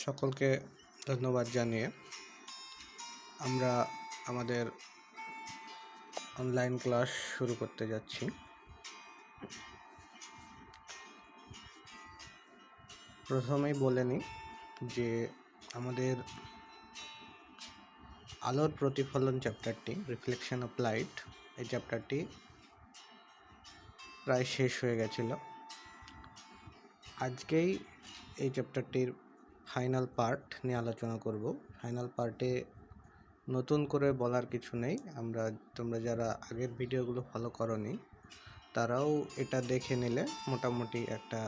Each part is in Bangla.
সকলকে ধন্যবাদ জানিয়ে আমরা আমাদের অনলাইন ক্লাস শুরু করতে যাচ্ছি। প্রথমেই বলে নিই যে আমাদের আলোর প্রতিফলন চ্যাপ্টারটি, রিফ্লেকশন অফ লাইট, এই চ্যাপ্টারটি প্রায় শেষ হয়ে গেছিল। আজকেই এই চ্যাপ্টারটির ফাইনাল পার্ট নিয়ে আলোচনা করব। ফাইনাল পার্টে নতুন করে বলার কিছু নেই। তোমরা যারা আগের ভিডিওগুলো ফলো করোনি তারাও এটা দেখে নিলে মোটামুটি একটা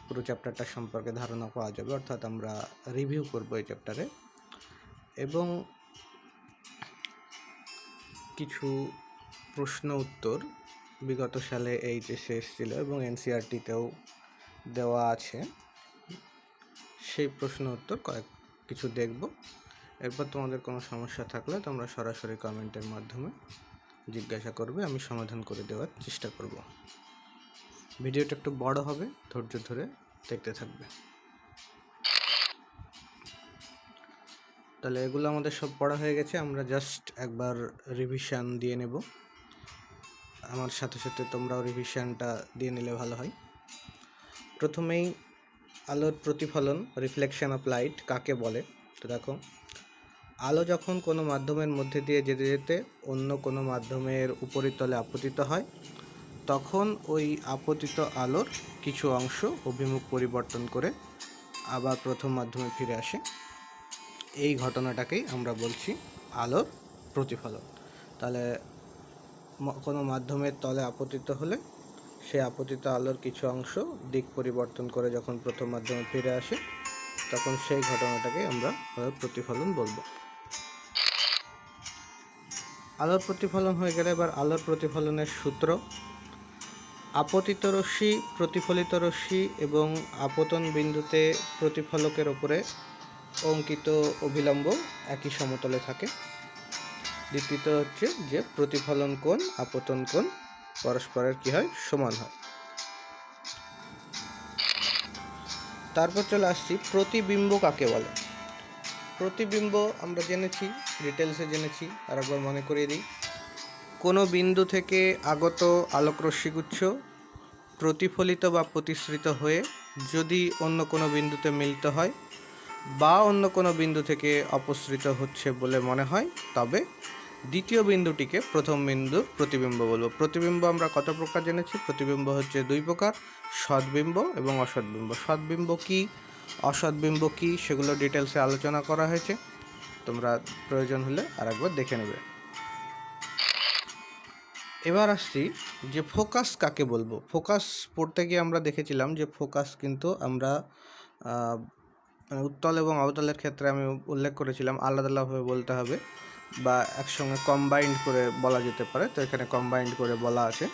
পুরো চ্যাপ্টারটা সম্পর্কে ধারণা পাওয়া যাবে। অর্থাৎ আমরা রিভিউ করব এই চ্যাপ্টারে এবং কিছু প্রশ্ন উত্তর বিগত সালে এইচএসে এসেছিল এবং এনসিইআরটিতেও দেওয়া আছে। সেই প্রশ্ন উত্তর কিছু দেখব। এরপর তোমাদের কোনো সমস্যা থাকলে তোমরা সরাসরি কমেন্টের মাধ্যমে জিজ্ঞাসা করবে, আমি সমাধান করে দেওয়ার চেষ্টা করব। ভিডিওটা একটু বড় হবে, ধৈর্য ধরে দেখতে থাকবে। তাহলে এগুলো আমাদের সব পড়া হয়ে গেছে, আমরা জাস্ট একবার রিভিশন দিয়ে নেব। আমার সাথে সাথে তোমরাও রিভিশনটা দিয়ে নিলে ভালো হয়। প্রথমেই আলোর প্রতিফলন, রিফ্লেকশন অফ লাইট কাকে বলে? তো দেখো, আলো যখন কোনো মাধ্যমের মধ্যে দিয়ে যেতে যেতে অন্য কোনো মাধ্যমের উপরিতলে আপতিত হয়, তখন ওই আপতিত আলোর কিছু অংশ অভিমুখ পরিবর্তন করে আবার প্রথম মাধ্যমে ফিরে আসে। এই ঘটনাটাকেই আমরা বলছি আলোর প্রতিফলন। তাহলে কোনো মাধ্যমের তলে আপতিত হলে সে আপতিত আলোর কিছু অংশ দিক পরিবর্তন করে যখন প্রথম মাধ্যমে ফিরে আসে, তখন সেই ঘটনাটাকে আমরা আলোর প্রতিফলন বলবো। আলোর প্রতিফলন হয়ে গেলে এবার আলোর প্রতিফলনের সূত্র। আপতিত রশ্মি, প্রতিফলিত রশ্মি এবং আপতন বিন্দুতে প্রতিফলকের ওপরে অঙ্কিত অভিলম্ব একই সমতলে থাকে। দ্বিতীয়ত হচ্ছে যে প্রতিফলন কোণ, আপতন কোণ পরস্পরের কি হয়? সমান হয়। তারপর চলে আসছি প্রতিবিম্ব কাকে বলে। প্রতিবিম্ব আমরা জেনেছি, ডিটেলসে জেনেছি, আর একবার মনে করিয়ে দিই। কোনো বিন্দু থেকে আগত আলোকরশ্মিগুচ্ছ প্রতিফলিত বা প্রতিসৃত হয়ে যদি অন্য কোনো বিন্দুতে মিলিত হয় বা অন্য কোনো বিন্দু থেকে অপসৃত হচ্ছে বলে মনে হয়, তবে দ্বিতীয় বিন্দুটিকে প্রথম বিন্দুর প্রতিবিম্ব বলবো। প্রতিবিম্ব আমরা কত প্রকার জেনেছি? প্রতিবিম্ব হচ্ছে দুই প্রকার, সদ্বিম্ব এবং অসদ্বিম্ব। সদ্বিম্ব কি, অসদ্বিম্ব কি, সেগুলো ডিটেলসে আলোচনা করা হয়েছে, তোমরা প্রয়োজন হলে আরেকবার দেখে নেবে। এবার আসছি যে ফোকাস কাকে বলবো। ফোকাস পড়তে গিয়ে আমরা দেখেছিলাম যে ফোকাস কিন্তু আমরা উত্তল এবং অবতলের ক্ষেত্রে আমি উল্লেখ করেছিলাম আলাদা আলাদাভাবে বলতে হবে বা একসঙ্গে কম্বাইন্ড করে বলা যেতে পারে। তো এখানে কম্বাইন্ড করে বলা আছে,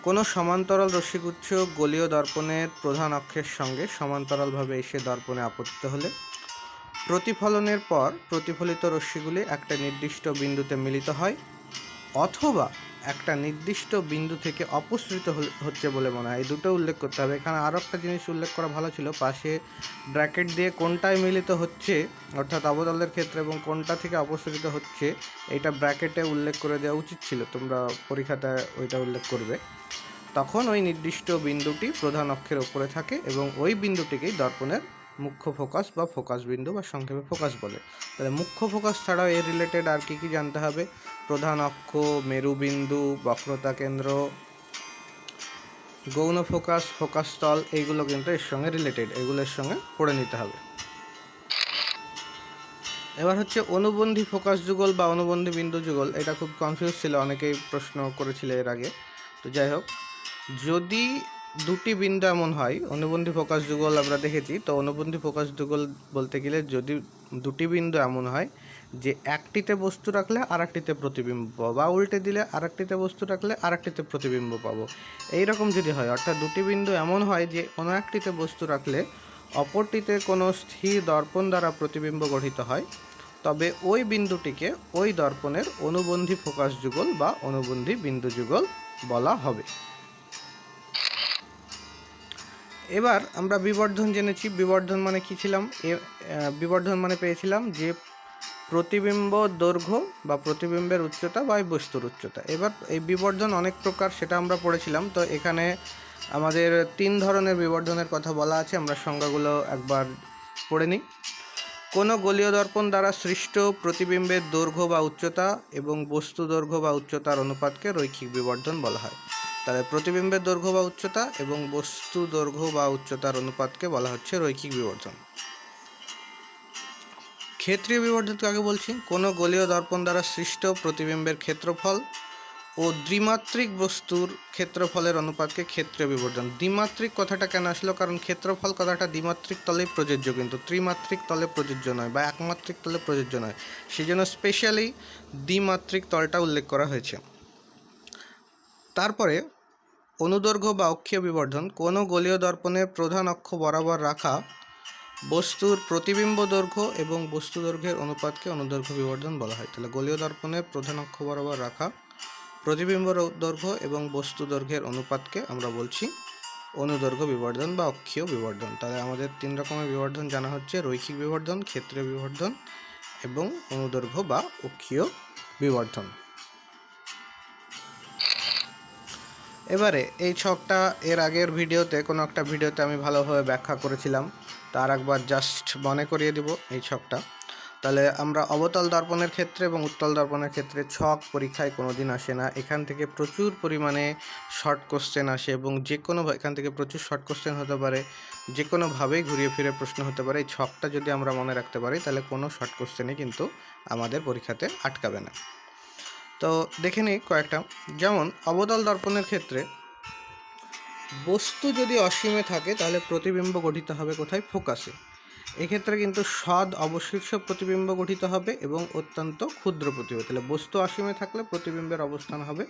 কোনো সমান্তরাল রশ্মিগুচ্ছ গোলীয় দর্পণের প্রধান অক্ষের সঙ্গে সমান্তরালভাবে এসে দর্পণে আপতিত হলে প্রতিফলনের পর প্রতিফলিত রশ্মিগুলি একটা নির্দিষ্ট বিন্দুতে মিলিত হয় অথবা একটা নির্দিষ্ট বিন্দু থেকে অপসৃত হচ্ছে বলে মনে হয়। এই দুটো উল্লেখ করতে হবে। এখানে আরও একটা জিনিস উল্লেখ করা ভালো ছিল, পাশে ব্র্যাকেট দিয়ে কোনটায় মিলিত হচ্ছে অর্থাৎ অবতলের ক্ষেত্রে এবং কোনটা থেকে অপসৃত হচ্ছে এটা ব্র্যাকেটে উল্লেখ করে দেওয়া উচিত ছিল। তোমরা পরীক্ষাতে ওইটা উল্লেখ করবে। তখন ওই নির্দিষ্ট বিন্দুটি প্রধান অক্ষের ওপরে থাকে এবং ওই বিন্দুটিকেই দর্পণের মুখ্য ফোকাস বা ফোকাস বিন্দু বা সংক্ষেপে ফোকাস বলে। তাহলে মুখ্য ফোকাস ছাড়াও এর রিলেটেড আর কি জানতে হবে? প্রধান অক্ষ, মেরুবিন্দু, বক্রতা কেন্দ্র, গৌণ ফোকাস, ফোকাস তল, এইগুলো কিন্তু এর সঙ্গে রিলেটেড, এগুলোর সঙ্গে পড়ে নিতে হবে। এবার হচ্ছে অনুবন্ধী ফোকাস যুগল বা অনুবন্ধী বিন্দু যুগল। এটা খুব কনফিউজ ছিল, অনেকেই প্রশ্ন করেছিল এর আগে। তো যাই হোক, যদি দুটি বিন্দু এমন হয়, অনুবন্ধী ফোকাস যুগল আমরা দেখেছি, তো অনুবন্ধী ফোকাস যুগল বলতে গেলে যদি দুটি বিন্দু এমন হয় যে একটিতে বস্তু রাখলে আরেকটিতে প্রতিবিম্ব পাবো, বা উল্টে দিলে আরেকটিতে বস্তু রাখলে আরেকটিতে প্রতিবিম্ব পাবো, এইরকম যদি হয়, অর্থাৎ দুটি বিন্দু এমন হয় যে কোনো একটিতে বস্তু রাখলে অপরটিতে কোনো স্থির দর্পণ দ্বারা প্রতিবিম্ব গঠিত হয়, তবে ওই বিন্দুটিকে ওই দর্পণের অনুবন্ধী ফোকাস যুগল বা অনুবন্ধী বিন্দু যুগল বলা হবে। এবার আমরা বিবর্ধন জেনেছি। বিবর্ধন মানে কী ছিলাম? বিবর্ধন মানে পেয়েছিলাম যে প্রতিবিম্ব দৈর্ঘ্য বা প্রতিবিম্বের উচ্চতা বা এই বস্তুর উচ্চতা। এবার এই বিবর্ধন অনেক প্রকার, সেটা আমরা পড়েছিলাম। তো এখানে আমাদের 3 ধরনের বিবর্ধনের কথা বলা আছে, আমরা সংজ্ঞাগুলো একবার পড়ে নিই। কোনো গোলীয় দর্পণ দ্বারা সৃষ্ট প্রতিবিম্বের দৈর্ঘ্য বা উচ্চতা এবং বস্তু দৈর্ঘ্য বা উচ্চতার অনুপাতকে রৈখিক বিবর্ধন বলা হয়। তাহলে প্রতিবিম্বের দৈর্ঘ্য বা উচ্চতা এবং বস্তু দৈর্ঘ্য বা উচ্চতার অনুপাতকে বলা হচ্ছে রৈখিক বিবর্ধন। ক্ষেত্রীয় বিবর্ধন কাকে বলছি? কোনো গোলীয় দর্পণ দ্বারা সৃষ্ট প্রতিবিম্বের ক্ষেত্রফল ও দ্বিমাত্রিক বস্তুর ক্ষেত্রফলের অনুপাতকে ক্ষেত্রীয় বিবর্ধন। দ্বিমাত্রিক কথাটা কেন আসলো? কারণ ক্ষেত্রফল কথাটা দ্বিমাত্রিক তলেই প্রযোজ্য, কিন্তু ত্রিমাত্রিক তলে প্রযোজ্য নয় বা একমাত্রিক তলে প্রযোজ্য নয়। সেই জন্য স্পেশালি দ্বিমাত্রিক তলটা উল্লেখ করা হয়েছে। তারপরে অনুদৈর্ঘ্য বা অক্ষীয় বিবর্ধন। কোনো গোলীয় দর্পণের প্রধান অক্ষ বরাবর রাখা বস্তুর প্রতিবিম্ব দৈর্ঘ্য এবং বস্তু দৈর্ঘ্যের অনুপাতকে অনুদৈর্ঘ্য বিবর্ধন বলা হয়। তাহলে গোলীয় দর্পণের প্রধান অক্ষ বরাবর রাখা প্রতিবিম্ব দৈর্ঘ্য এবং বস্তু দৈর্ঘ্যের অনুপাতকে আমরা বলছি অনুদৈর্ঘ্য বিবর্ধন বা অক্ষীয় বিবর্ধন। তাহলে আমাদের 3 রকমের বিবর্ধন জানা হচ্ছে: রৈখিক বিবর্ধন, ক্ষেত্রীয় বিবর্ধন এবং অনুদৈর্ঘ্য বা অক্ষীয় বিবর্ধন। এবারে এই ছকটা এর আগের ভিডিওতে, কোনো একটা ভিডিওতে আমি ভালোভাবে ব্যাখ্যা করেছিলাম, তার একবার জাস্ট মনে করিয়ে দিব এই ছকটা। তাহলে আমরা অবতল দর্পণের ক্ষেত্রে এবং উত্তল দর্পণের ক্ষেত্রে ছক পরীক্ষায় কোনো দিন আসে না। এখান থেকে প্রচুর পরিমাণে শর্ট কোশ্চেন আসে এবং এখান থেকে প্রচুর শর্ট কোশ্চেন হতে পারে, যে কোনোভাবেই ঘুরিয়ে ফিরে প্রশ্ন হতে পারে। এই ছকটা যদি আমরা মনে রাখতে পারি তাহলে কোনো শর্ট কোশ্চেনই কিন্তু আমাদের পরীক্ষাতে আটকাবে না। তো দেখে নিই কয়েকটা। যেমন অবতল দর্পণের ক্ষেত্রে বস্তু যদি অসীমে থাকে তাহলে প্রতিবিম্ব গঠিত হবে কোথায়? ফোকাসে। এক্ষেত্রে কিন্তু সদ অবশীর্ষ প্রতিবিম্ব গঠিত হবে এবং অত্যন্ত ক্ষুদ্র প্রতিবিম্ব। তাহলে বস্তু অসীমে থাকলে প্রতিবিম্বের অবস্থান হবে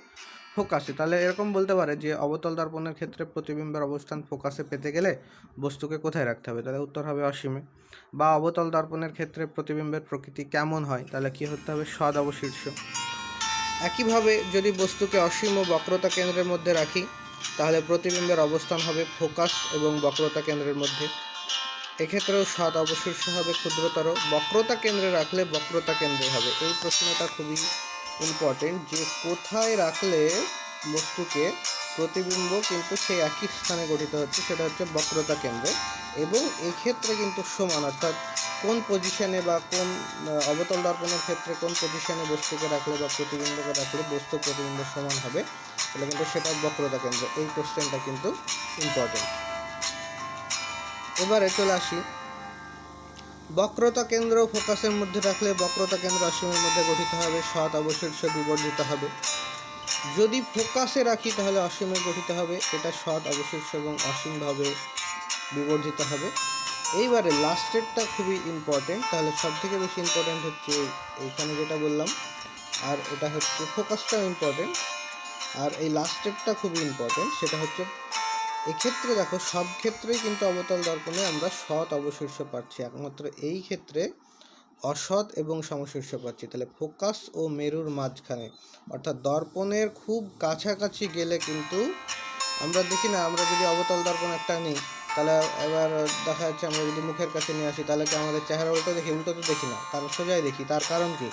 ফোকাসে। তাহলে এরকম বলতে পারে যে অবতল দর্পণের ক্ষেত্রে প্রতিবিম্বের অবস্থান ফোকাসে পেতে গেলে বস্তুকে কোথায় রাখতে হবে? তাহলে উত্তর হবে অসীমে। বা অবতল দর্পণের ক্ষেত্রে প্রতিবিম্বের প্রকৃতি কেমন হয়? তাহলে কী হতে হবে? সদ অবশীর্ষ। একইভাবে যদি বস্তুকে অসীম ও বক্রতা কেন্দ্রের মধ্যে রাখি তাহলে প্রতিবিম্বের অবস্থান হবে ফোকাস এবং বক্রতা কেন্দ্রের মধ্যে। এক্ষেত্রেও সদ অবশীর্ষ হবে ক্ষুদ্রতর। বক্রতা কেন্দ্রে রাখলে বক্রতা কেন্দ্রে হবে। এই প্রশ্নটা খুবই ইম্পর্টেন্ট, যে কোথায় রাখলে বস্তুকে প্রতিবিম্ব কিন্তু সেই একই স্থানে গঠিত হচ্ছে, সেটা হচ্ছে বক্রতা কেন্দ্রে। এবং এক্ষেত্রে কিন্তু সমান, অর্থাৎ কোন পজিশনে বা কোন অবতল দর্পণের ক্ষেত্রে কোন পজিশনে বস্তুকে রাখলে বা প্রতিবিম্বকে রাখলে বস্তু প্রতিবিম্ব সমান হবে, তাহলে কিন্তু সেটা বক্রতা কেন্দ্র। এই কোশ্চেনটা কিন্তু ইম্পর্টেন্ট। এবারে চলে আসি, বক্রতা কেন্দ্র ফোকাসের মধ্যে রাখলে বক্রতা কেন্দ্র অসীমের মধ্যে গঠিত হবে, সৎ অবশীর্ষ বিবর্ধিত হবে। যদি ফোকাসে রাখি তাহলে অসীমে গঠিত হবে, এটা সৎ অবশীর্ষ এবং অসীমভাবে বিবর্ধিত হবে। এইবারে লাস্টেরটা খুবই ইম্পর্টেন্ট। তাহলে সব থেকে বেশি ইম্পর্টেন্ট হচ্ছে এইখানে যেটা বললাম, আর এটা হচ্ছে ফোকাসটাও ইম্পর্টেন্ট, আর এই লাস্টেরটা খুবই ইম্পর্টেন্ট, সেটা হচ্ছে এক্ষেত্রে দেখো সব ক্ষেত্রেই কিন্তু অবতল দর্পণে আমরা সৎ অবশীর্ষ পাচ্ছি, একমাত্র এই ক্ষেত্রে অসৎ এবং সমশীর্ষ পাচ্ছি। তাহলে ফোকাস ও মেরুর মাঝখানে, অর্থাৎ দর্পণের খুব কাছাকাছি গেলে কিন্তু আমরা দেখি না, আমরা যদি অবতল দর্পণ একটা নিই তাহলে এবার দেখা যাচ্ছে আমরা যদি মুখের কাছে নিয়ে আসি তাহলে কি আমাদের চেহারা উল্টো দেখি? উল্টো তো দেখি না, কারণ সোজাই দেখি। তার কারণ কি?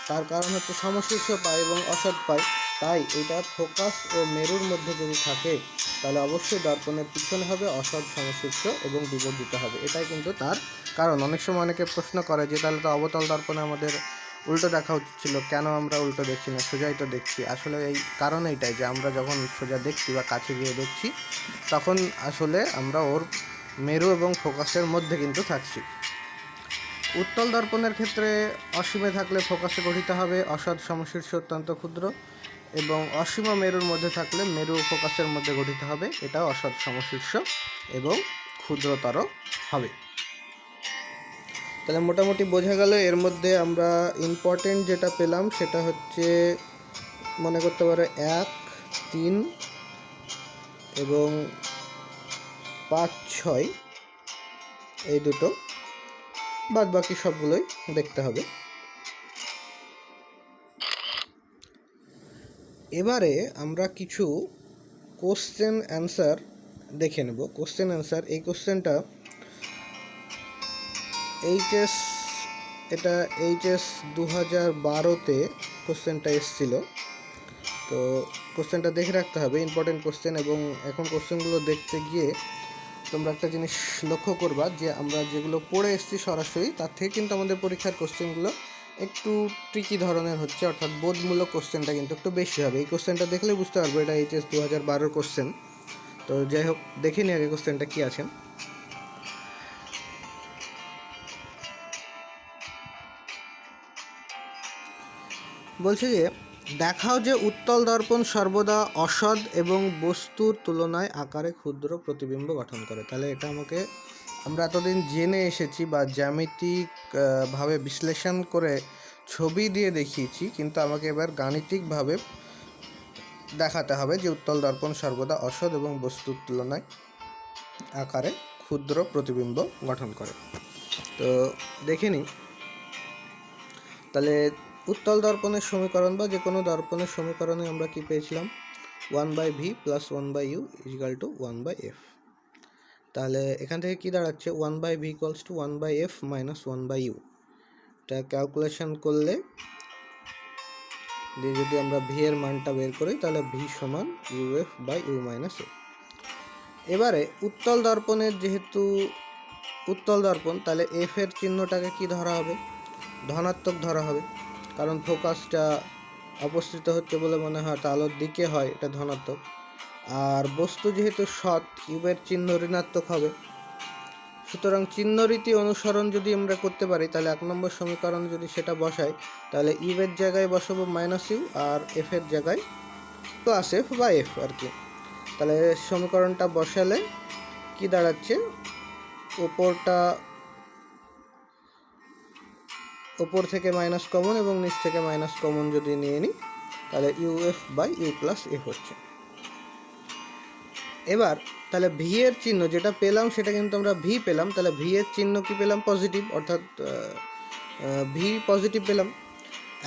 তার কারণ হচ্ছে সমশীর্ষ পাই এবং অসৎ পাই। তাই এটা ফোকাস ও মেরুর মধ্যে যদি থাকে তাহলে অবশ্যই দর্পণের পিছনে হবে অসৎ সমশীর্ষ এবং বিবর্ধিত হবে। এটাই কিন্তু তার কারণ। অনেক সময় অনেকে প্রশ্ন করে যে তাহলে তো অবতল দর্পণে আমাদের উল্টো দেখা উচিত ছিল, কেন আমরা উল্টো দেখছি না, সোজাই তো দেখছি? আসলে এই কারণ এইটাই যে আমরা যখন সোজা দেখছি বা কাছে গিয়ে দেখছি তখন আসলে আমরা ওর মেরু এবং ফোকাসের মধ্যে কিন্তু থাকছি। উত্তল দর্পণের ক্ষেত্রে অসীমে থাকলে ফোকাসে গঠিত হবে, অসৎ সমশীর্ষ অত্যন্ত ক্ষুদ্র, এবং অসীম মেরুর মধ্যে থাকলে মেরু ও ফোকাসের মধ্যে গঠিত হবে, এটাও অসৎ সমশীর্ষ এবং ক্ষুদ্রতর হবে। তাহলে মোটামুটি বোঝা গেল এর মধ্যে আমরা ইম্পর্টেন্ট যেটা পেলাম সেটা হচ্ছে মনে করতে পারো 1, 3 এবং 5, 6 এই দুটো, বাদ বাকি সবগুলোই দেখতে হবে। এবারে আমরা কিছু কোশ্চেন অ্যান্সার দেখে নেব কোশ্চেন অ্যান্সার। এই কোশ্চেনটা এইচএস 2012-তে কোশ্চেনটা এসেছিলো। তো কোশ্চেনটা দেখে রাখতে হবে, ইম্পর্টেন্ট কোশ্চেন। এবং এখন কোশ্চেনগুলো দেখতে গিয়ে তোমরা একটা জিনিস লক্ষ্য করবা যে আমরা যেগুলো পড়ে এসেছি সরাসরি তার থেকে কিন্তু আমাদের পরীক্ষার কোশ্চেনগুলো একটু ট্রিকি ধরনের হচ্ছে, অর্থাৎ বোধমূলক কোশ্চেনটা কিন্তু একটু বেশি হবে। এই কোশ্চেনটা দেখলে বুঝতে পারবো এটা এইচএস 2012 কোশ্চেন। তো যাই হোক, দেখে নিই আগে কোশ্চেনটা কী আছে। বলছে যে দেখাও যে উত্তল দর্পণ সর্বদা অসৎ এবং বস্তুর তুলনায় আকারে ক্ষুদ্র প্রতিবিম্ব গঠন করে। তাহলে এটা আমরা এতদিন জেনে এসেছি বা জ্যামিতিক ভাবে বিশ্লেষণ করে ছবি দিয়ে দেখিয়েছি, কিন্তু আমাকে এবার গাণিতিকভাবে দেখাতে হবে যে উত্তল দর্পণ সর্বদা অসৎ এবং বস্তুর তুলনায় আকারে ক্ষুদ্র প্রতিবিম্ব গঠন করে। তো দেখে নিই তাহলে উত্তল দর্পণের সমীকরণ বা যে কোনো দর্পণের সমীকরণে আমরা কি পেয়েছিলাম, 1/v + 1/u = 1/f। তাহলে এখান থেকে কি দাঁড়াচ্ছে, 1/v = 1/f - 1/u। এটা ক্যালকুলেশন করলে দিয়ে যদি আমরা v এর মানটা বের করি তাহলে v = uf/u - f। এবারে উত্তল দর্পণের যেহেতু উত্তল দর্পণ, তাহলে f এর চিহ্নটাকে কি ধরা হবে, ধনাত্মক ধরা হবে, কারণ ফোকাসটা অপসৃত হচ্ছে বলে মনে হয়, আলোর দিকে হয়, এটা ধনাত্মক। আর বস্তু যেহেতু সৎ, ইউ এর চিহ্ন ঋণাত্মক হবে। সুতরাং চিহ্ন রীতি অনুসরণ যদি আমরা করতে পারি তাহলে 1 নম্বর সমীকরণ যদি সেটা বসাই তাহলে ইউ এর জায়গায় বসাবো -u আর এফ এর জায়গায় +f বা f আর কি। তাহলে সমীকরণটা বসালে কি দাঁড়াচ্ছে, ওপর থেকে মাইনাস কমন এবং নিচ থেকে মাইনাস কমন যদি নিয়ে নিই তাহলে uf/u+f হচ্ছে। এবার তাহলে ভি এর চিহ্ন যেটা পেলাম সেটা কিন্তু আমরা ভি পেলাম, তাহলে ভি এর চিহ্ন কি পেলাম, পজিটিভ, অর্থাৎ ভি পজিটিভ পেলাম।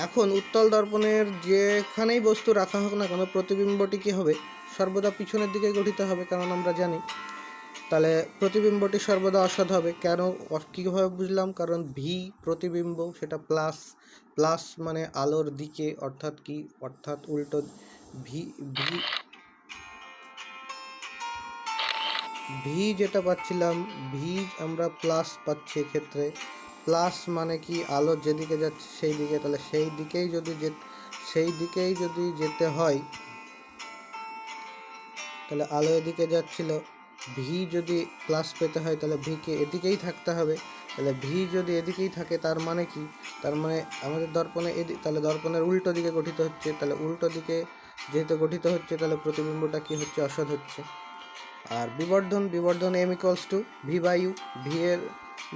এখন উত্তল দর্পণের যেখানেই বস্তু রাখা হোক না কেন প্রতিবিম্বটি কী হবে, সর্বদা পিছনের দিকে গঠিত হবে, কারণ আমরা জানি। তাহলে প্রতিবিম্বটি সর্বদা অসৎ হবে। কেন, কীভাবে বুঝলাম, কারণ ভি প্রতিবিম্ব সেটা প্লাস মানে আলোর দিকে, অর্থাৎ উল্টো। ভি যেটা পাচ্ছিলাম, ভি আমরা প্লাস পাচ্ছি এক্ষেত্রে। প্লাস মানে কি, আলো যেদিকে যাচ্ছে সেই দিকে, তাহলে সেই দিকেই যদি যেতে হয় তাহলে আলো এদিকে যাচ্ছিল, ভি যদি প্লাস পেতে হয় তাহলে ভিকে এদিকেই থাকতে হবে। তাহলে ভি যদি এদিকেই থাকে তার মানে কি, তার মানে আমাদের দর্পণে তাহলে দর্পণের উল্টো দিকে গঠিত হচ্ছে। তাহলে উল্টো দিকে যেহেতু গঠিত হচ্ছে তাহলে প্রতিবিম্বটা কি হচ্ছে, অসৎ হচ্ছে। আর বিবর্ধন m = v/u, ভি এর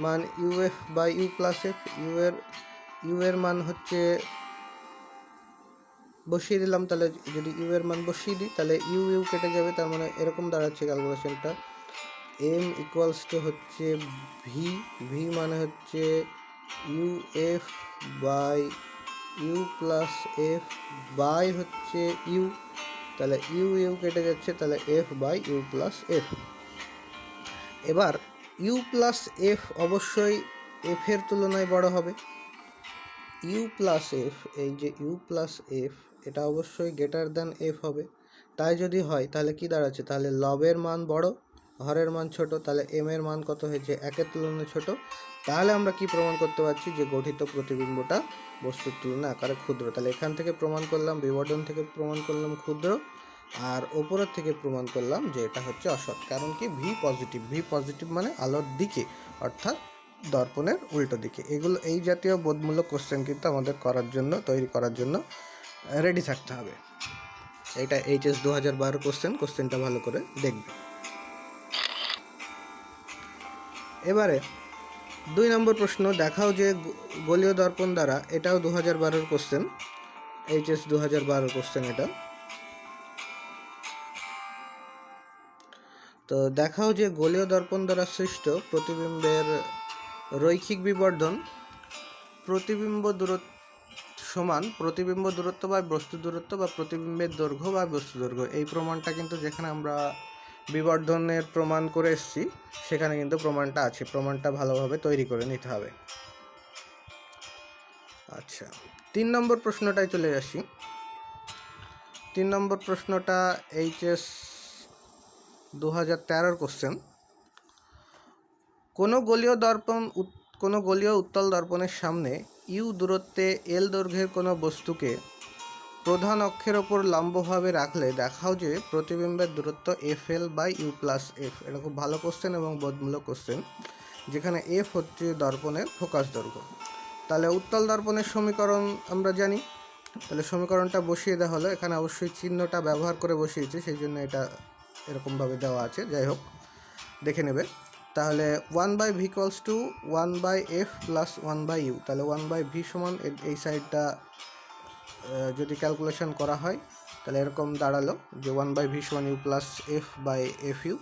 মান uf/u+f, ইউ এর মান হচ্ছে বসিয়ে দিলাম। তাহলে যদি ইউ এর মান বসিয়ে দিই তাহলে ইউ কেটে যাবে, তার মানে এরকম দাঁড়াচ্ছে ক্যালকুলেশনটা, m = হচ্ছে ভি মানে হচ্ছে uf/u+f বাই হচ্ছে ইউ, তাহলে ইউ কেটে যাচ্ছে, তাহলে f/u+f। এবার u+f অবশ্যই f এর তুলনায় বড় হবে। u+f, এই যে u+f এটা অবশ্যই > f হবে। তাই যদি হয় তাহলে কি দাঁড়াচ্ছে, তাহলে লবের মান বড়, হরের মান ছোট, তাহলে m এর মান কত হয়েছে, 1-এর তুলনায় ছোট। তাহলে আমরা কি প্রমাণ করতে পারছি যে গঠিত প্রতিবিম্বটা বস্তুর তুলনায় আকারে ক্ষুদ্র। তাহলে এখান থেকে প্রমাণ করলাম, বিবর্ধন থেকে প্রমাণ করলাম ক্ষুদ্র, আর ওপরের থেকে প্রমাণ করলাম যে এটা হচ্ছে অসৎ। কারণ কি, ভি পজিটিভ মানে আলোর দিকে, অর্থাৎ দর্পণের উল্টো দিকে। এই জাতীয় বোধমূলক কোশ্চেন কিন্তু আমাদের তৈরি করার জন্য রেডি থাকতে হবে। এটা এইচএস 2012 কোশ্চেনটা ভালো করে দেখবে। এবারে 2 নম্বর প্রশ্ন, দেখাও যে গোলীয় দর্পণ দ্বারা, এটাও 2012 কোশ্চেন, এইচএস 2012 কোশ্চেন এটা। তো দেখাও যে গোলীয় দর্পণ দ্বারা সৃষ্ট প্রতিবিম্বের রৈখিক বিবর্ধন প্রতিবিম্ব দূরত্ব বা বস্তু দূরত্ব বা প্রতিবিম্বের দৈর্ঘ্য বা বস্তু দৈর্ঘ্য। এই প্রমাণটা কিন্তু যেখানে আমরা বিবর্ধনের প্রমাণ করে এসেছি, সেখানে কিন্তু প্রমাণটা আছে, প্রমাণটা ভালোভাবে তৈরি করে নিতে হবে। আচ্ছা, 3 নম্বর প্রশ্নটায় চলে আসি। 3 নম্বর প্রশ্নটা এইচএস 2013 কোশ্চেন। কোনো গলীয় উত্তল দর্পণের সামনে ইউ দূরত্বে এল দৈর্ঘ্যের কোনো বস্তুকে প্রধান অক্ষের ওপর লম্বভাবে রাখলে দেখাও যে প্রতিবিম্বের দূরত্ব F L by U plus F. এটা খুব ভালো কোশ্চেন এবং বোধমূলক কোশ্চেন, যেখানে এফ হচ্ছে দর্পণের ফোকাস দৈর্ঘ্য। তাহলে উত্তল দর্পণের সমীকরণ আমরা জানি, তাহলে সমীকরণটা বসিয়ে দেওয়া হলো। এখানে অবশ্যই চিহ্নটা ব্যবহার করে বসিয়েছে, সেই জন্য এটা এরকমভাবে দেওয়া আছে। যাই হোক, দেখে নেবে। তাহলে 1/v equals to 1/f plus 1/u। তাহলে 1/v সমান এই সাইডটা যদি ক্যালকুলেশন করা হয় তাহলে এরকম দাঁড়ালো যে 1/v সমান U plus F by F U.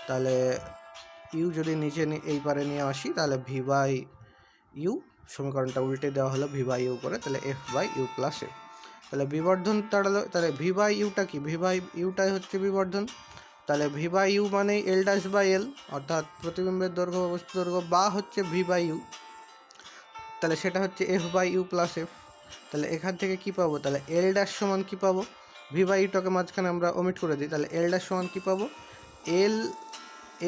তাহলে ইউ যদি নিচে এই পারে নিয়ে আসি তাহলে ভি বাই ইউ, সমীকরণটা উল্টে দেওয়া হলো ভি বাই ইউ করে, তাহলে F by U plus F. তাহলে বিবর্ধন দাঁড়ালো, তাহলে ভি বাই ইউটা কি? ভি বাই ইউটাই হচ্ছে বিবর্ধন। তাহলে ভি বাই ইউ মানে এল ড্যাশ বাই এল, অর্থাৎ প্রতিবিম্বের দৈর্ঘ্য বা বস্তু দৈর্ঘ্য, বা হচ্ছে ভি বাই ইউ, তাহলে সেটা হচ্ছে F by U plus F. তাহলে এখান থেকে কি পাবো? তাহলে এল ড্যাশ সমান কি পাবো? ভি বাই ইউটাকে মাঝখানে আমরা ওমিট করে দিই, তাহলে এল ড্যাশ সমান কি পাবো? L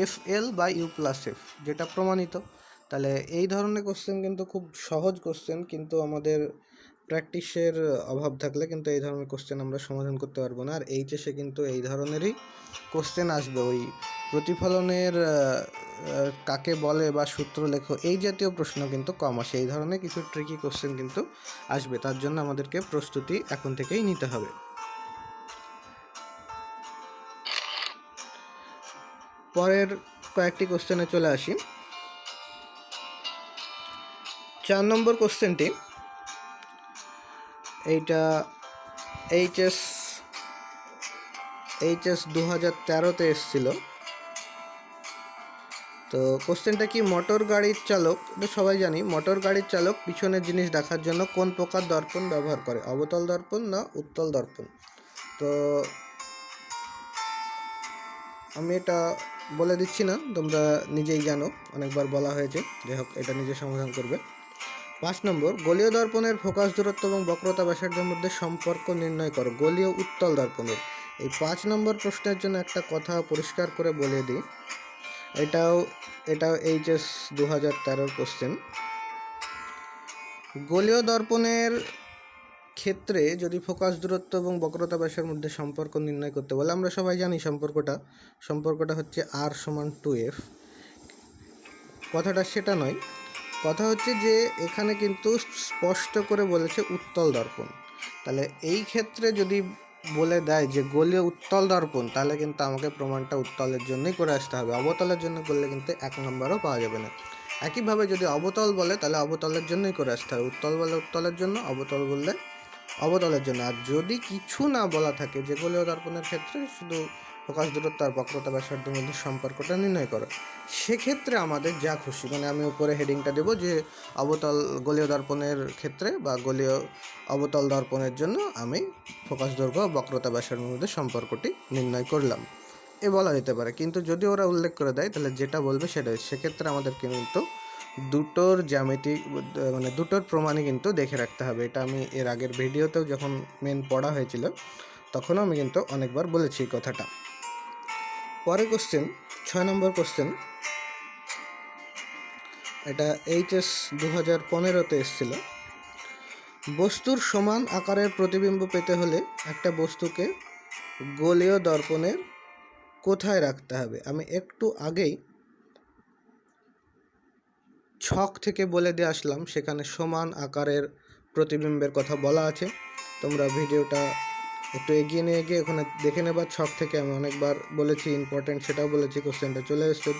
F L by U plus F, যেটা প্রমাণিত। তাহলে এই ধরনের কোশ্চেন কিন্তু খুব সহজ কোশ্চেন, কিন্তু আমাদের প্র্যাকটিসের অভাব থাকলে কিন্তু এই ধরনের কোশ্চেন আমরা সমাধান করতে পারবো না। আর এইচএসে কিন্তু এই ধরনেরই কোশ্চেন আসবে, ওই প্রতিফলনের কাকে বলে বা সূত্র লেখো, এই জাতীয় প্রশ্ন কিন্তু কম আসে। এই ধরনের কিছু ট্রিকি কোশ্চেন কিন্তু আসবে, তার জন্য আমাদেরকে প্রস্তুতি এখন থেকেই নিতে হবে। পরের কয়েকটি কোশ্চেনে চলে আসি। 4 নম্বর কোশ্চেনটি, এইটা এইচএস 2013-তে এসেছিল। তো কোশ্চেনটা কি? মোটর গাড়ির চালক, এটা সবাই জানি, মোটর গাড়ির চালক পিছনের জিনিস দেখার জন্য কোন প্রকার দর্পণ ব্যবহার করে? অবতল দর্পণ না উত্তল দর্পণ? তো আমি এটা বলে দিচ্ছি না, তোমরা নিজেই জানো, অনেকবার বলা হয়েছে। যাই হোক, এটা নিজে সমাধান করবে। 5 নম্বর, গলীয় দর্পণের ফোকাস দূরত্ব এবং বক্রতা ব্যাসার্ধের মধ্যে সম্পর্ক নির্ণয় করো গলীয় উত্তল দর্পণের। এই 5 নম্বর প্রশ্নের জন্য একটা কথা পরিষ্কার করে বলে দিই, এটাও এইচএস 2013 কোশ্চেন। গলীয় দর্পণের ক্ষেত্রে যদি ফোকাস দূরত্ব এবং বক্রতা ব্যাসের মধ্যে সম্পর্ক নির্ণয় করতে বলে, আমরা সবাই জানি সম্পর্কটা হচ্ছে আর সমান 2f। কথাটা সেটা নয়, কথা হচ্ছে যে এখানে কিন্তু স্পষ্ট করে বলেছে উত্তল দর্পণ। তাহলে এই ক্ষেত্রে যদি বলে দেয় যে গলীয় উত্তল দর্পণ, তাহলে কিন্তু আমাকে প্রমাণটা উত্তলের জন্যই করে আসতে হবে। অবতলের জন্য করলে কিন্তু 1 নম্বরও পাওয়া যাবে না। একইভাবে যদি অবতল বলে তাহলে অবতলের জন্যই করে আসতে হবে, উত্তল বলে উত্তলের জন্য, অবতল বললে অবতলের জন্য। আর যদি কিছু না বলা থাকে যে গলীয় দর্পণের ক্ষেত্রে শুধু ফোকাস দূরত্ব আর বক্রতা ব্যাসার্ধের মধ্যে সম্পর্কটা নির্ণয় করো, সেক্ষেত্রে আমাদের যা খুশি, মানে আমি উপরে হেডিংটা দেবো যে অবতল গলীয় দর্পণের ক্ষেত্রে বা গলীয় অবতল দর্পণের জন্য আমি ফোকাস দৈর্ঘ্য বক্রতা ব্যাসার্ধের মধ্যে সম্পর্কটি নির্ণয় করলাম, এ বলা যেতে পারে। কিন্তু যদি ওরা উল্লেখ করে দেয় তাহলে যেটা বলবে সেটাই, সেক্ষেত্রে আমাদেরকে কিন্তু দুটোর জ্যামিতি মানে দুটোর প্রমাণই কিন্তু দেখে রাখতে হবে। এটা আমি এর আগের ভিডিওতেও যখন মেন পড়া হয়েছিল তখনও আমি কিন্তু অনেকবার বলেছি এই কথাটা। পরের কোশ্চেন, 6 নম্বর কোশ্চেন, এটা এইচএস 2015-তে এসেছিল। বস্তুর সমান আকারের প্রতিবিম্ব পেতে হলে একটা বস্তুকে গলীয় দর্পণের কোথায় রাখতে হবে? আমি একটু আগেই ছক থেকে বলে দিয়ে আসলাম, সেখানে সমান আকারের প্রতিবিম্বের কথা বলা আছে। তোমরা ভিডিওটা একটু এগিয়ে নিয়ে গিয়ে ওখানে দেখে নেবার, ছক থেকে আমি অনেকবার বলেছি, ইম্পর্টেন্ট সেটাও বলেছি। কোশ্চেনটা চলে এসছে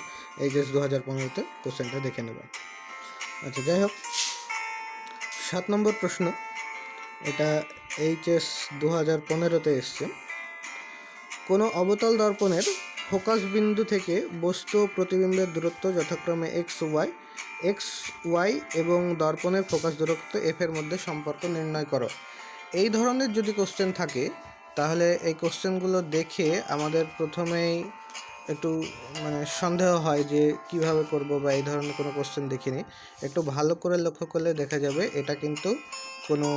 এইচএস 2015-তে, কোশ্চেনটা দেখে নেবার। আচ্ছা, যাই হোক, 7 নম্বর প্রশ্ন, এটা এইচএস 2015-তে এসছে। কোনো অবতল দর্পণের ফোকাস বিন্দু থেকে বস্তু ও প্রতিবিম্বের দূরত্ব যথাক্রমে এক্স ওয়াই এবং দর্পণের ফোকাস দূরত্ব এফ এর মধ্যে সম্পর্ক নির্ণয় করো। এই ধরনের যদি কোশ্চেন থাকে তাহলে এই কোশ্চেনগুলো দেখে আমাদের প্রথমেই একটু মানে সন্দেহ হয় যে কিভাবে করব বা এই ধরনের কোনো কোশ্চেন দেখিনি। একটু ভালো করে লক্ষ্য করলে দেখা যাবে এটা কিন্তু কোনো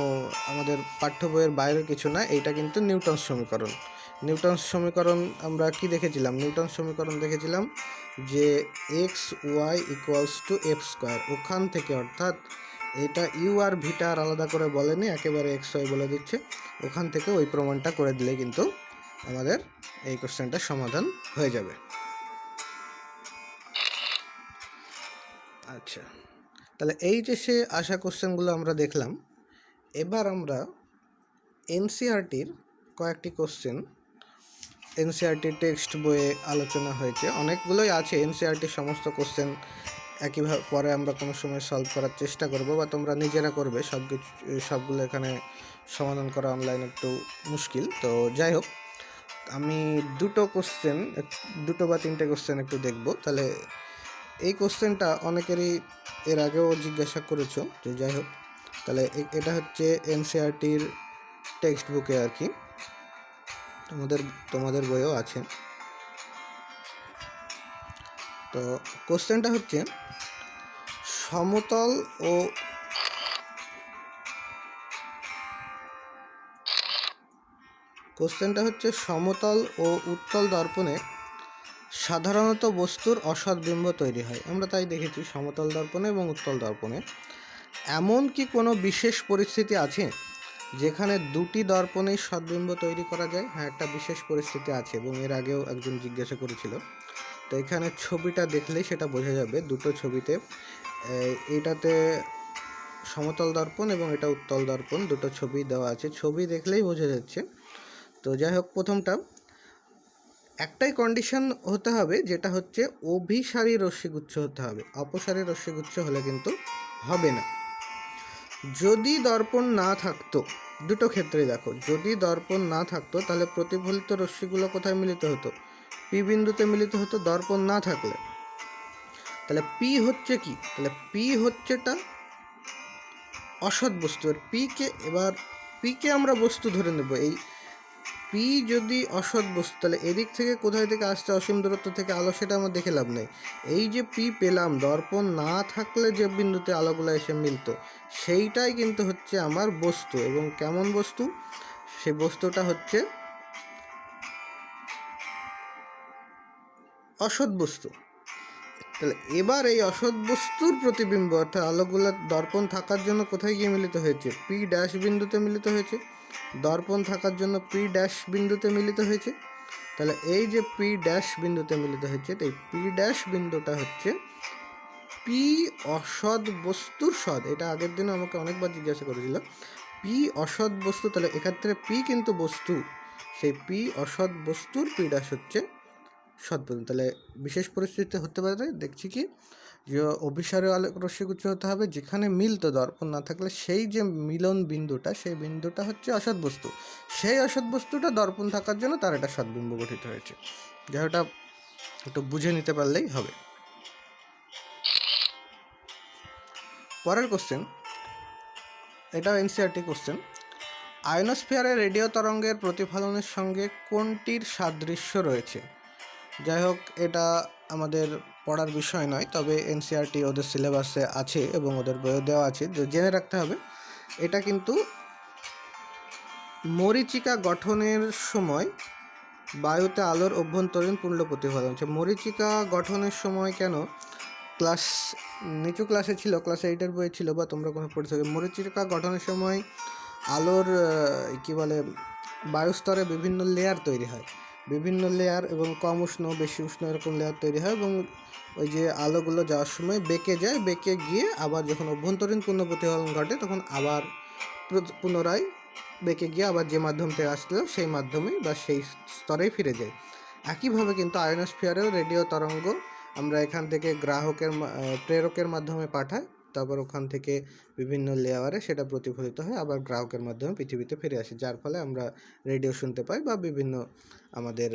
আমাদের পাঠ্য বইয়ের বাইরের কিছু না, এইটা কিন্তু নিউটন সমীকরণ। নিউটন সমীকরণ আমরা কি দেখেছিলাম? নিউটন সমীকরণ দেখেছিলাম যে X Y equals to F square, ওখান থেকে, অর্থাৎ এটা ইউ আর ভিটা আর আলাদা করে বলেনি, একেবারে এক্স ওয়াই বলে দিচ্ছে, ওখান থেকে ওই প্রমাণটা করে দিলে কিন্তু আমাদের এই কোশ্চেনটার সমাধান হয়ে যাবে। আচ্ছা, তাহলে এই যে সে আসা কোশ্চেনগুলো আমরা দেখলাম, এবার আমরা এনসিইআরটির কয়েকটি কোশ্চেন, এনসিইআরটির টেক্সট বইয়ে আলোচনা হয়েছে, অনেকগুলোই আছে এনসিইআরটির সমস্ত কোশ্চেন একইভাবে পরে আমরা কোনো সময় সলভ করার চেষ্টা করব বা তোমরা নিজেরা করবে, সবগুলো এখানে সমাধান করা অনলাইন একটু মুশকিল। তো যাই হোক, আমি দুটো বা তিনটে কোশ্চেন একটু দেখব। তাহলে এই কোশ্চেনটা অনেকেরই এর আগেও জিজ্ঞাসা করেছো, যে যাই হোক, তাহলে এটা হচ্ছে এনসিইআরটির টেক্সট বুকে আর কি, তোমাদের বইও আছে। তো কোশ্চেনটা হচ্ছে সমতল ও উত্তল দর্পণে সাধারণত বস্তুর অসৎ বিম্ব তৈরি হয়। আমরা তাই দেখেছি সমতল দর্পণে এবং উত্তল দর্পণে। এমন কি কোনো বিশেষ পরিস্থিতি আছে যেখানে দুটি দর্পণেই সদ্বিম্ব তৈরি করা যায়? হ্যাঁ, একটা বিশেষ পরিস্থিতি আছে, এবং এর আগেও একজন জিজ্ঞাসা করেছিল। তো এখানে ছবিটা দেখলেই সেটা বোঝা যাবে, দুটো ছবিতে, এটাতে সমতল দর্পণ এবং এটা উত্তল দর্পণ, দুটো ছবি দেওয়া আছে, ছবি দেখলেই বোঝা যাচ্ছে। তো যাই হোক, প্রথমটা, একটাই কন্ডিশন হতে হবে, যেটা হচ্ছে অভিসারী রশ্মিগুচ্ছ হতে হবে, অপসারী রশ্মিগুচ্ছ হলে কিন্তু হবে না। যদি দর্পণ না থাকতো, দুটো ক্ষেত্রে দেখো, যদি দর্পণ না থাকতো তাহলে প্রতিফলিত রশ্মিগুলো কোথায় মিলিত হতো? পি বিন্দুতে মিলিত হতো, দর্পণ না থাকলে। তাহলে পি হচ্ছে কি? তাহলে পি হচ্ছেটা অসৎ বস্তু। এবার পিকে আমরা বস্তু ধরে নেব। এই পি যদি অসৎ বস্তু, তাহলে এদিক থেকে কোথায় থেকে আসছে, অসীম দূরত্ব থেকে আলো, সেটা আমার দেখে লাভ নেই। এই যে পি পেলাম, দর্পণ না থাকলে যে বিন্দুতে আলোগুলো এসে মিলতো, সেইটাই কিন্তু হচ্ছে আমার বস্তু। এবং কেমন বস্তু? সে বস্তুটা হচ্ছে অসৎ বস্তু। তাহলে এবার এই অসৎ বস্তুর প্রতিবিম্ব, অর্থাৎ আলোগুলো দর্পণ থাকার জন্য কোথায় গিয়ে মিলিত হয়েছে? পি ড্যাশ বিন্দুতে মিলিত হয়েছে। দর্পণ থাকার জন্য পি ড্যাশ বিন্দুতে মিলিত হয়েছে। তাহলে এই যে পি ড্যাশ বিন্দুতে মিলিত হয়েছে, তো এই পি ড্যাশ বিন্দুটা হচ্ছে পি অসৎ বস্তুর সৎ। এটা আগের দিনে আমাকে অনেকবার জিজ্ঞাসা করেছিল, পি অসৎ বস্তু, তাহলে এক্ষেত্রে পি কিন্তু বস্তু, সেই পি অসৎ বস্তুর পি ড্যাশ হচ্ছে সৎ বিন্দু। তাহলে বিশেষ পরিস্থিতি হতে পারে, দেখছি কি, যে অভিসারী আলোক রশ্মিগুচ্ছ হতে হবে যেখানে মিলতো, দর্পণ না থাকলে সেই যে মিলন বিন্দুটা, সেই বিন্দুটা হচ্ছে অসৎ বস্তু, সেই অসৎ বস্তুটা দর্পণ থাকার জন্য তার একটা সদ্বিম্ব গঠিত হয়েছে। যেটা একটু বুঝে নিতে পারলেই হবে। পরের কোশ্চেন, এটাও এনসিইআরটি কোশ্চেন। আয়নোস্ফিয়ারে রেডিও তরঙ্গের প্রতিফলনের সঙ্গে কোনটির সাদৃশ্য রয়েছে? যাই হোক, এটা আমাদের পড়ার বিষয় নয়, তবে এনসিইআরটি ওদের সিলেবাসে আছে এবং ওদের বইয়ে দেওয়া আছে, জেনে রাখতে হবে। এটা কিন্তু মরীচিকা গঠনের সময় বায়ুতে আলোর অভ্যন্তরীণ পূর্ণ প্রতিফলন হচ্ছে। মরীচিকা গঠনের সময় কেন, নিচু ক্লাসে ছিল, ক্লাস 8-এর বই ছিল, বা তোমরা কোনো পড়ে থাকবে। মরীচিকা গঠনের সময় আলোর কি বলে, বায়ুস্তরে বিভিন্ন লেয়ার তৈরি হয়, বিভিন্ন লেয়ার, এবং কম উষ্ণ, বেশি উষ্ণ, এরকম লেয়ার তৈরি হয়, এবং ওই যে আলোগুলো যাওয়ার সময় বেঁকে যায়, বেঁকে গিয়ে আবার যখন অভ্যন্তরীণ পূর্ণ প্রতিফলন ঘটে তখন আবার পুনরায় বেঁকে গিয়ে আবার যে মাধ্যম থেকে আসলো সেই মাধ্যমে বা সেই স্তরেই ফিরে যায়। একইভাবে কিন্তু আয়নোস্ফিয়ারেও রেডিও তরঙ্গ আমরা এখান থেকে প্রেরকের মাধ্যমে পাঠাই, তারপর ওখান থেকে বিভিন্ন লেয়ারে সেটা প্রতিফলিত হয়, আবার গ্রাহকের মাধ্যমে পৃথিবীতে ফিরে আসে, যার ফলে আমরা রেডিও শুনতে পাই বা বিভিন্ন আমাদের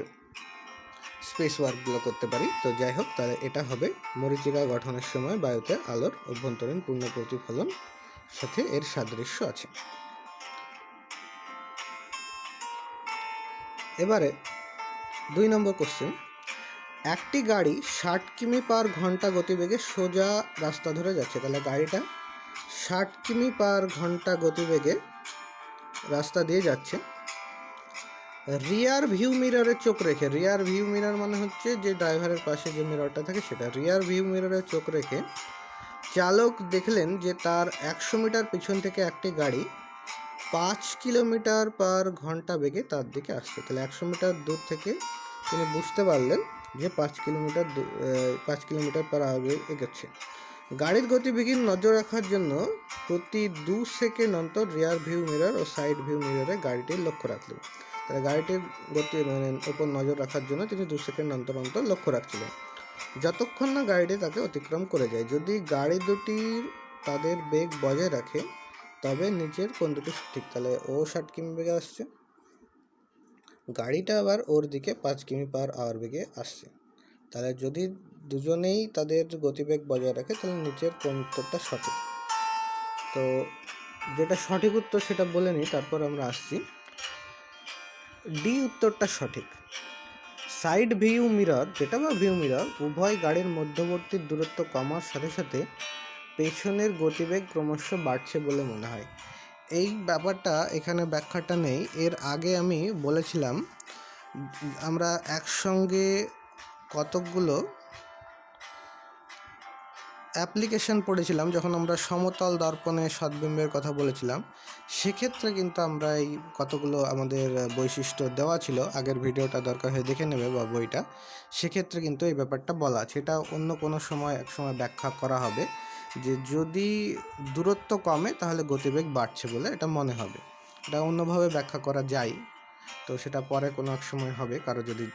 স্পেস ওয়ার্কগুলো করতে পারি। তো যাই হোক, তাহলে এটা হবে মরীচিকা গঠনের সময় বায়ুতে আলোর অভ্যন্তরীণ পূর্ণ প্রতিফলন সাথে এর সাদৃশ্য আছে। এবারে 2 নম্বর কোশ্চেন, একটি গাড়ি 60 কিমি/ঘন্টা গতিবেগে সোজা রাস্তা ধরে যাচ্ছে। তাহলে গাড়িটা 60 কিমি/ঘন্টা গতিবেগে রাস্তা দিয়ে যাচ্ছে। রিয়ার ভিউ মিররে চোখ রেখে, রিয়ার ভিউ মিরর মানে হচ্ছে যে ড্রাইভারের পাশে যে মিররটা থাকে সেটা, রিয়ার ভিউ মিররে চোখ রেখে চালক দেখলেন যে তার 100 মিটার পিছন থেকে একটি গাড়ি 5 কিলোমিটার/ঘন্টা বেগে তার দিকে আসছে। তাহলে 100 মিটার দূর থেকে তিনি বুঝতে পারলেন যে 5 কিলোমিটার/আওয়ারে এগোচ্ছে। গাড়ির গতিবিধির নজর রাখার জন্য প্রতি 2 সেকেন্ড অন্তর রিয়ার ভিউ মিরর ও সাইড ভিউ মিররে গাড়িটির লক্ষ্য রাখলেন। তাহলে গাড়িটির ওপর নজর রাখার জন্য তিনি 2 সেকেন্ড অন্তর অন্তর লক্ষ্য রাখছিলেন, যতক্ষণ না গাড়িটি তাকে অতিক্রম করে যায়। যদি গাড়ি দুটির তাদের বেগ বজায় রাখে তবে নিচের কোন দুটি সঠিক। তাহলে ও 60 কিমি বেগে আসছে, গাড়িটা আবার ওর দিকে 5 কিমি/আওয়ার বেগে আসছে। তাহলে যদি দুজনেই তাদের গতিবেগ বজায় রাখে তাহলে নিচের কোন উত্তরটা সঠিক। তো যেটা সঠিক উত্তর সেটা বলে নিই, তারপর আমরা আসছি। ডি উত্তরটা সঠিক। সাইড ভিউ মিরর যেটা বা ভিউ মিরর উভয় গাড়ির মধ্যবর্তী দূরত্ব কমার সাথে সাথে পেছনের গতিবেগ ক্রমশ বাড়ছে বলে মনে হয়। এই ব্যাপারটা এখানে ব্যাখ্যাটা নেই, এর আগে আমি বলেছিলাম আমরা একসঙ্গে কতকগুলো অ্যাপ্লিকেশন পড়েছিলাম যখন আমরা সমতল দর্পণে সদ্বিম্বের কথা বলেছিলাম। সেক্ষেত্রে কিন্তু আমরা এই কতগুলো আমাদের বৈশিষ্ট্য দেওয়া ছিল, আগের ভিডিওটা দরকার হয়ে দেখে নেবে বা বইটা, সেক্ষেত্রে কিন্তু এই ব্যাপারটা বলা আছে। এটা অন্য কোনো সময় একসময় ব্যাখ্যা করা হবে যে যদি দূরত্ব কমে তাহলে গতিবেগ বাড়ছে বলে এটা মনে হবে। এটা অন্যভাবে ব্যাখ্যা করা যায়, তো সেটা পরে কোনো এক সময় হবে কারো যদি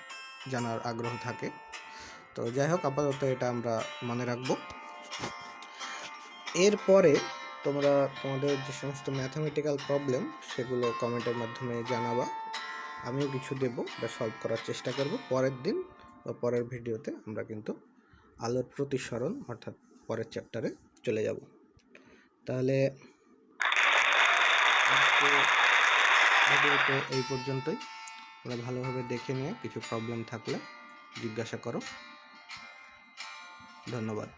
জানার আগ্রহ থাকে। তো যাই হোক, আপাতত এটা আমরা মনে রাখবো। এরপরে তোমরা তোমাদের যে সমস্ত ম্যাথামেটিক্যাল প্রবলেম সেগুলো কমেন্টের মাধ্যমে জানাবা, আমিও কিছু দেবো বা সলভ করার চেষ্টা করব। পরের দিন বা পরের ভিডিওতে আমরা কিন্তু আলোর প্রতিসরণ অর্থাৎ পরের চ্যাপ্টারে চলে যাব। তাহলে ভিডিওতে এই পর্যন্তই। তোমরা ভালোভাবে দেখে নিয়ে কিছু প্রবলেম থাকলে জিজ্ঞাসা করো। ধন্যবাদ।